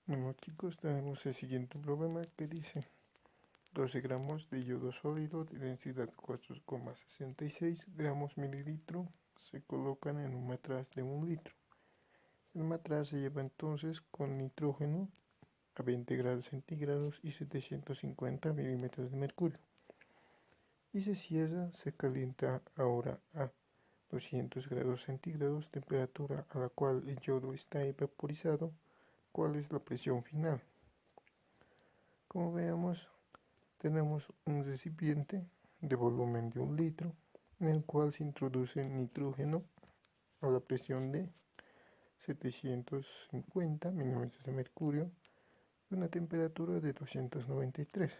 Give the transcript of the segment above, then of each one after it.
Bueno chicos, tenemos el siguiente problema que dice 12 gramos de yodo sólido de densidad 4,66 gramos mililitro se colocan en un matraz de 1 litro. El matraz se lleva entonces con nitrógeno a 20 grados centígrados y 750 milímetros de mercurio. Y se cierra, se calienta ahora a 200 grados centígrados, temperatura a la cual el yodo está vaporizado. ¿Cuál es la presión final? Como veamos, tenemos un recipiente de volumen de 1 litro en el cual se introduce nitrógeno a la presión de 750 milímetros de mercurio y una temperatura de 293.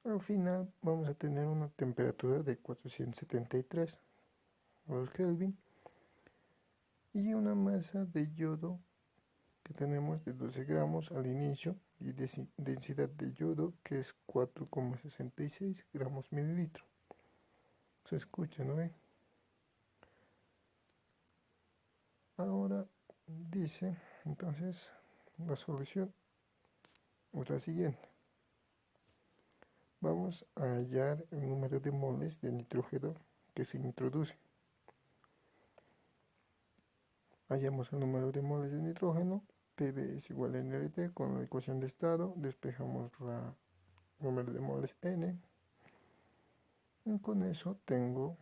Al final vamos a tener una temperatura de 473 grados Kelvin y una masa de yodo que tenemos de 12 gramos al inicio y densidad de yodo que es 4,66 gramos mililitro. Se escucha, ¿no ve? Ahora dice, entonces, la solución es la siguiente. Vamos a hallar el número de moles de nitrógeno que se introduce. Hallamos el número de moles de nitrógeno, PV es igual a NRT con la ecuación de estado, despejamos el número de moles N, y con eso tengo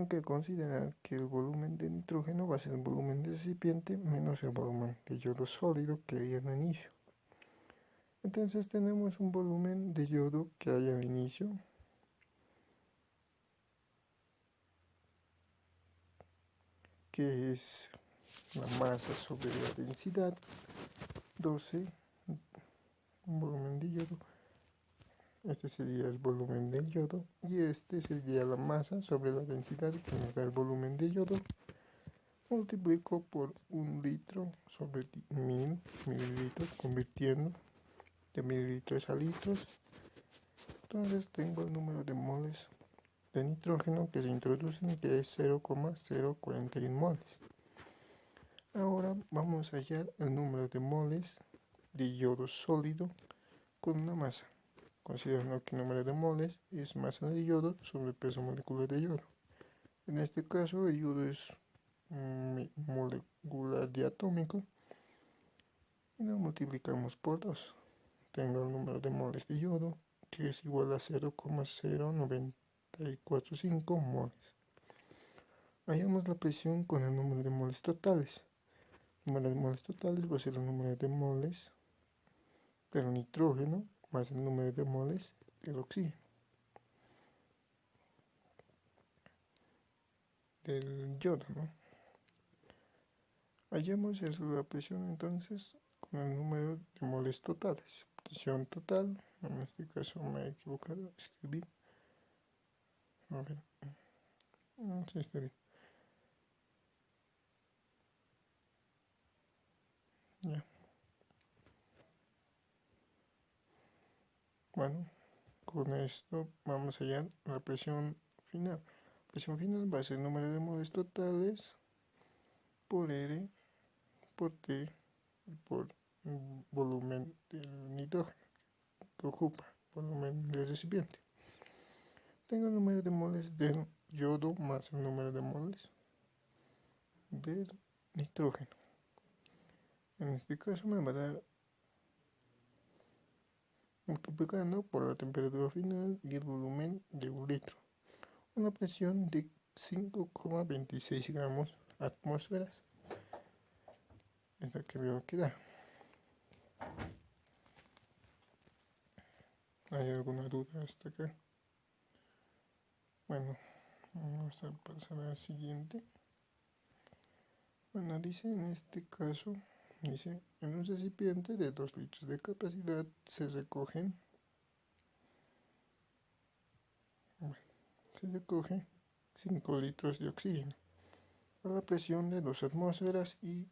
que considerar que el volumen de nitrógeno va a ser el volumen del recipiente menos el volumen de yodo sólido que hay en el inicio. Entonces tenemos un volumen de yodo que hay al inicio, que es la masa sobre la densidad, 12, volumen de yodo. Este sería el volumen del yodo y este sería la masa sobre la densidad que nos da el volumen de yodo. Multiplico por 1 litro sobre 1000 mililitros, convirtiendo de mililitros a litros. Entonces tengo el número de moles de nitrógeno que se introducen, que es 0,041 moles. Ahora vamos a hallar el número de moles de yodo sólido con una masa, considerando que el número de moles es masa de yodo sobre peso molecular de yodo. En este caso el yodo es molecular diatómico y lo multiplicamos por 2. Tengo el número de moles de yodo que es igual a 0,0945 moles. Hallamos la presión con el número de moles totales. El número de moles totales va a ser el número de moles del nitrógeno más el número de moles del oxígeno. Del yodo, ¿no? Hallamos la presión entonces con el número de moles totales. Presión total, en este caso me he equivocado, escribí. A ver, sí está bien. Ya. Bueno, con esto vamos allá a la presión final. La presión final va a ser el número de moles totales por R por T por volumen del nitrógeno que ocupa, volumen del recipiente. Tengo el número de moles del yodo más el número de moles del nitrógeno. En este caso me va a dar, multiplicando por la temperatura final y el volumen de 1 litro, una presión de 5,26 gramos atmósferas. Es la que veo que da. ¿Hay alguna duda hasta acá? Bueno, vamos a pasar al siguiente. Bueno, dice en este caso, dice, en un recipiente de 2 litros de capacidad se recoge 5 litros de oxígeno a la presión de 2 atmósferas y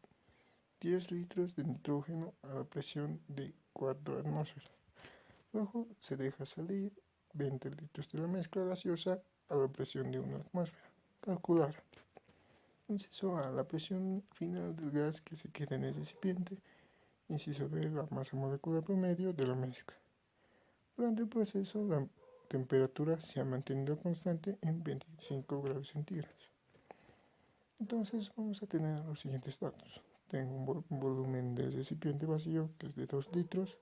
10 litros de nitrógeno a la presión de 4 atmósferas. Luego se deja salir 20 litros de la mezcla gaseosa a la presión de 1 atmósfera. Calcular. Inciso A, la presión final del gas que se queda en el recipiente. Inciso B, la masa molecular promedio de la mezcla. Durante el proceso, la temperatura se ha mantenido constante en 25 grados centígrados. Entonces vamos a tener los siguientes datos. Tengo un volumen del recipiente vacío que es de 2 litros,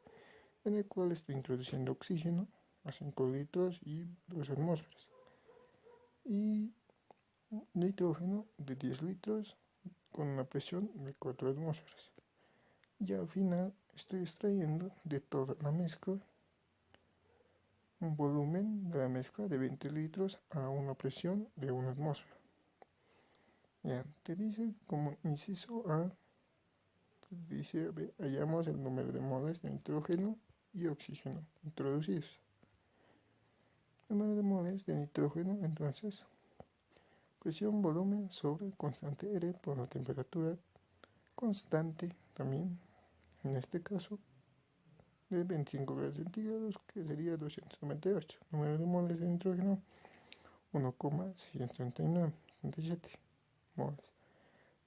en el cual estoy introduciendo oxígeno a 5 litros y 2 atmósferas. Y nitrógeno de 10 litros con una presión de 4 atmósferas. Y al final estoy extrayendo de toda la mezcla un volumen de la mezcla de 20 litros a una presión de 1 atmósfera. Ya, te dice como inciso A, te dice, hallamos el número de moles de nitrógeno y oxígeno introducidos. El número de moles de nitrógeno, entonces, presión, volumen sobre constante R por la temperatura constante también, en este caso, de 25 grados centígrados, que sería 298. Número de moles de nitrógeno, 1,637 moles.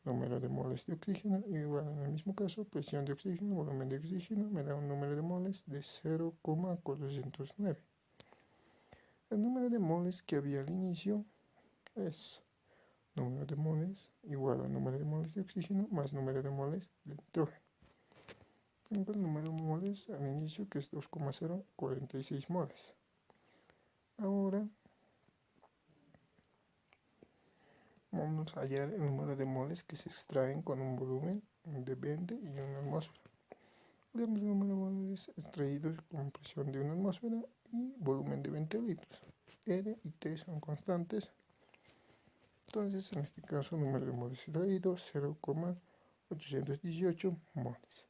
Número de moles de oxígeno, igual en el mismo caso, presión de oxígeno, volumen de oxígeno, me da un número de moles de 0,409. El número de moles que había al inicio es número de moles igual al número de moles de oxígeno más número de moles de nitrógeno. Tengo el número de moles al inicio que es 2,046 moles. Ahora vamos a hallar el número de moles que se extraen con un volumen de 20 y una atmósfera. Veamos el número de moles extraídos con presión de una atmósfera y volumen de 20 litros. R y T son constantes. Entonces, en este caso, el número de moles extraídos 0,818 moles.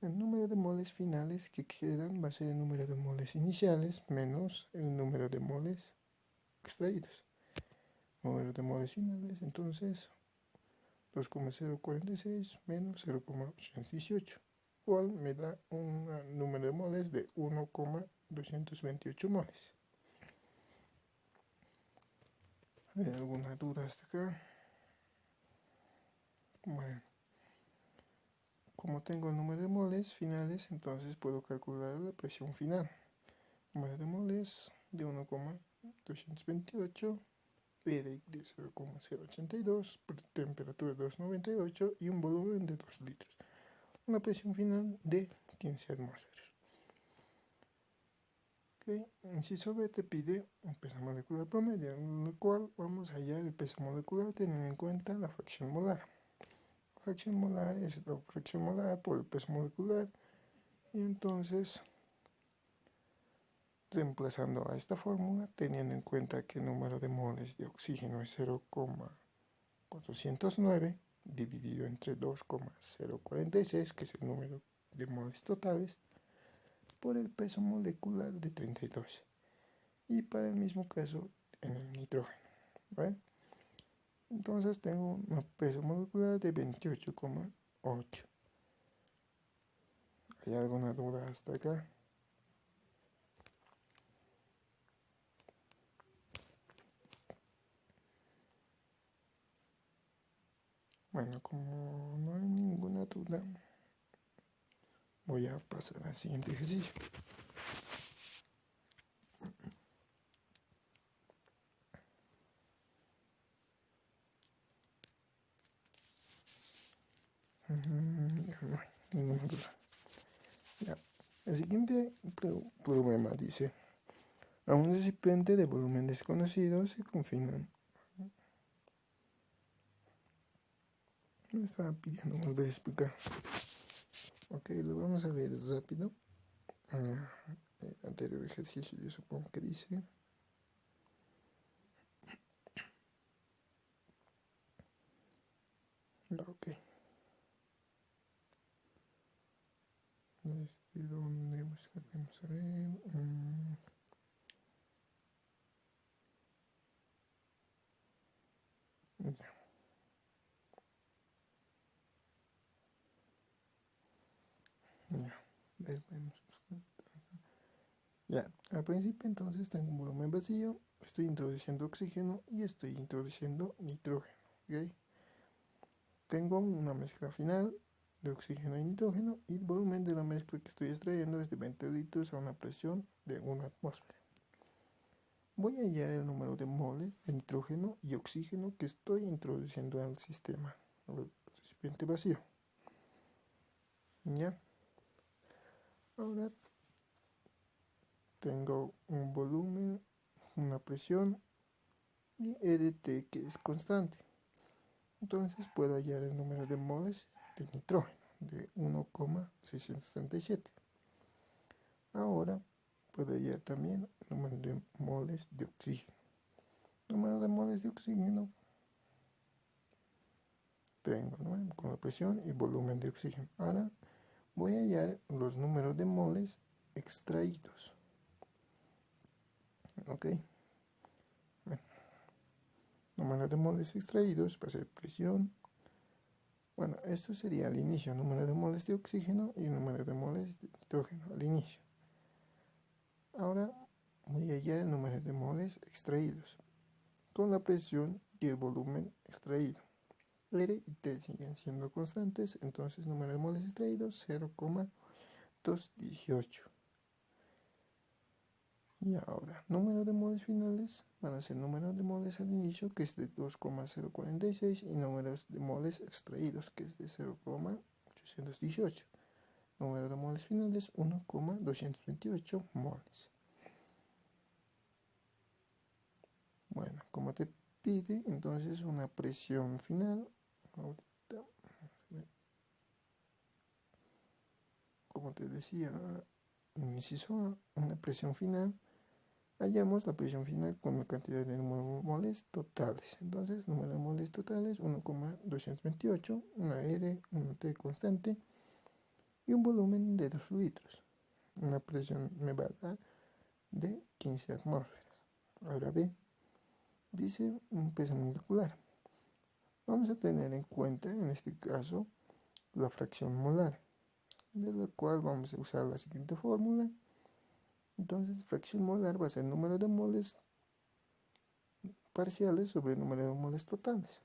El número de moles finales que quedan va a ser el número de moles iniciales menos el número de moles extraídos. Número de moles finales, entonces 2,046 menos 0,818, cual me da un número de moles de 1,228 moles. ¿Hay alguna duda hasta acá? Bueno, como tengo el número de moles finales, entonces puedo calcular la presión final. Número de moles de 1,228, R de 0,082, temperatura de 2,98 y un volumen de 2 litros. Una presión final de 15 atmósferas. Okay. Inciso B te pide un peso molecular promedio, en el cual vamos a hallar el peso molecular teniendo en cuenta la fracción molar. La fracción molar es la fracción molar por el peso molecular, y entonces, reemplazando a esta fórmula, teniendo en cuenta que el número de moles de oxígeno es 0,409 dividido entre 2,046, que es el número de moles totales, por el peso molecular de 32. Y para el mismo caso en el nitrógeno, ¿vale? Entonces tengo un peso molecular de 28,8. ¿Hay alguna duda hasta acá? Bueno, como no hay ninguna duda, voy a pasar al siguiente ejercicio. No hay ninguna duda. Ya. El siguiente problema dice: a un recipiente de volumen desconocido se confinan. Me estaba pidiendo volver a explicar. Ok, lo vamos a ver rápido. El anterior ejercicio yo supongo que dice: ok. ¿Dónde buscaremos? A ver. Ya. Ya, al principio entonces tengo un volumen vacío, estoy introduciendo oxígeno y estoy introduciendo nitrógeno. ¿ok? Tengo una mezcla final de oxígeno y nitrógeno y el volumen de la mezcla que estoy extrayendo es de 20 litros a una presión de 1 atmósfera. Voy a hallar el número de moles de nitrógeno y oxígeno que estoy introduciendo al sistema, al recipiente vacío. ¿Ya? Ahora tengo un volumen, una presión y RT que es constante. Entonces puedo hallar el número de moles de nitrógeno de 1,637. Ahora puedo hallar también el número de moles de oxígeno. Número de moles de oxígeno tengo, ¿no?, con la presión y volumen de oxígeno. Ahora voy a hallar los números de moles extraídos. Ok. Bueno, número de moles extraídos va a ser presión. Bueno, esto sería al inicio, número de moles de oxígeno y número de moles de nitrógeno al inicio. Ahora voy a hallar el número de moles extraídos con la presión y el volumen extraído. R y T siguen siendo constantes, entonces número de moles extraídos 0,218. Y ahora, número de moles finales van a ser número de moles al inicio, que es de 2,046, y números de moles extraídos, que es de 0,818. Número de moles finales 1,228 moles. Bueno, como te pide, entonces una presión final. Ahorita, como te decía, inciso A, una presión final. Hallamos la presión final con la cantidad de número de moles totales. Entonces, número de moles totales 1,228, una R, una T constante y un volumen de 2 litros. Una presión me va a dar de 15 atmósferas. Ahora bien, dice un peso molecular. Vamos a tener en cuenta, en este caso, la fracción molar, de la cual vamos a usar la siguiente fórmula. Entonces, fracción molar va a ser número de moles parciales sobre el número de moles totales.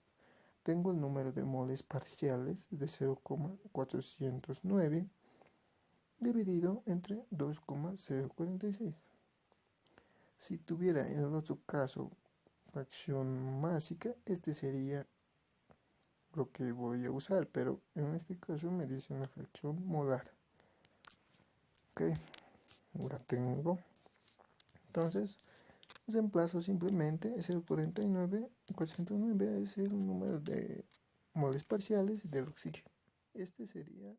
Tengo el número de moles parciales de 0,409 dividido entre 2,046. Si tuviera en el otro caso fracción másica, este sería lo que voy a usar, pero en este caso me dice una fracción molar. Ok, la tengo. Entonces, reemplazo simplemente 0,49, 409 es el número de moles parciales del oxígeno. Este sería